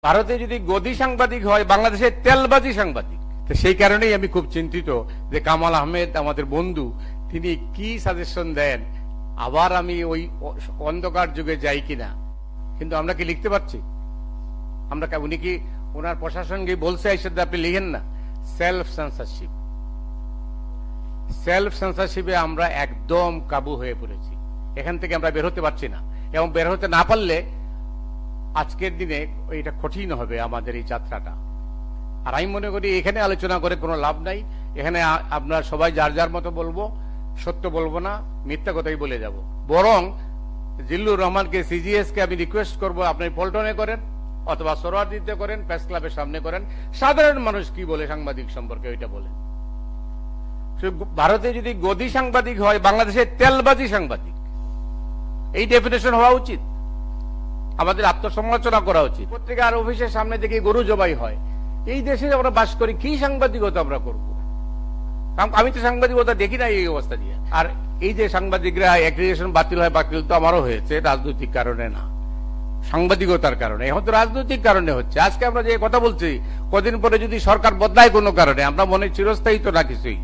ভারতে যদি গদি সাংবাদিক হয়, বাংলাদেশে তেলবাজি সাংবাদিক। সেই কারণেই আমি খুব চিন্তিত যে কামাল আহমেদ আমাদের বন্ধু, তিনি কি সাজেশন দেন, আবার আমি ওই অন্ধকার যুগে যাই কিনা। কিন্তু আমরা কি লিখতে পারছি? আমরা উনি কি ওনার প্রশাসনকে বলছে এই সাথে আপনি লিখেন না? সেলফ সেন্সরশিপ, সেলফ সেন্সরশিপে আমরা একদম কাবু হয়ে পড়েছি। এখান থেকে আমরা বের হতে পারছি না, এবং বের হতে না পারলে আজকের দিনে এটা কঠিন হবে আমাদের এই যাত্রাটা। আর আমি মনে করি এখানে আলোচনা করে কোনো লাভ নাই। এখানে আপনারা সবাই যার যার মতো বলবো, সত্য বলবো না, মিথ্যা কথাই বলে যাব। বরং জিল্লুর রহমানকে, সিজিএস কে আমি রিকোয়েস্ট করবো, আপনি পল্টনে করেন অথবা সোহরাওয়ার্দীতে করেন, প্রেস ক্লাবের সামনে করেন, সাধারণ মানুষ কি বলে সাংবাদিক সম্পর্কে ওইটা বলেন। ভারতে যদি গদি সাংবাদিক হয়, বাংলাদেশে তেলবাজি সাংবাদিক, এই ডেফিনেশন হওয়া উচিত। আমাদের আত্মসমালোচনা করা উচিত। পত্রিকার অফিসের সামনে থেকে গরু জবাই হয়। এই দেশে আমরা বাস করি, কি সাংবাদিকতা আমরা করবো? আমি তো সাংবাদিকতা দেখি না এই অবস্থা দিয়ে। আর এই যে সাংবাদিকরা অ্যাক্রিডিটেশন বাতিল হয়, বাতিল তো আমারও হয়েছে, রাজনৈতিক কারণে না, সাংবাদিকতার কারণে। এখন তো রাজনৈতিক কারণে হচ্ছে। আজকে আমরা যে কথা বলছি, কদিন পরে যদি সরকার বদলায় কোনো কারণে, আমরা মনে চিরস্থায়ী তো না কিছুই,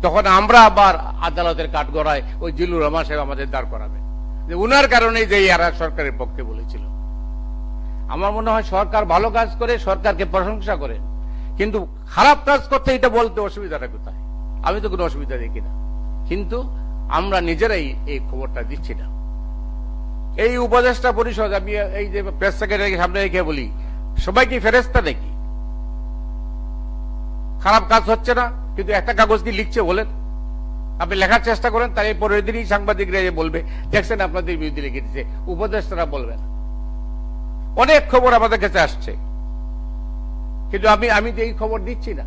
তখন আমরা আবার আদালতের কাঠগড়ায় ওই জিল্লুর রহমান সাহেব আমাদের দাঁড় করাবে যে উনার কারণেই যে এরা সরকারের পক্ষে বলেছিল। আমার মনে হয় সরকার ভালো কাজ করে, সরকারকে প্রশংসা করে, কিন্তু খারাপ কাজ করতে এটা বলতে অসুবিধাটা কোথায়? আমি তো কোনো অসুবিধা দেখি না, কিন্তু আমরা নিজেরাই এই খবরটা দিচ্ছি না। এই উপদেষ্টা পরিষদ, আমি এই যে প্রেস সেক্রেটারিকে সামনে রেখে বলি, সবাই কি ফেরেশতা নাকি? খারাপ কাজ হচ্ছে না, কিন্তু একটা কাগজ কি লিখছে বলেন? আপনি লেখার চেষ্টা করেন, তাই পরের দিনই সাংবাদিকরা বলবে দেখছেন আপনাদের বিরুদ্ধে লিখে দিচ্ছে, উপদেষ্টারা বলবে না। অনেক খবর আমাদের কাছে আসছে, কিন্তু আমি তো এই খবর দিচ্ছি না।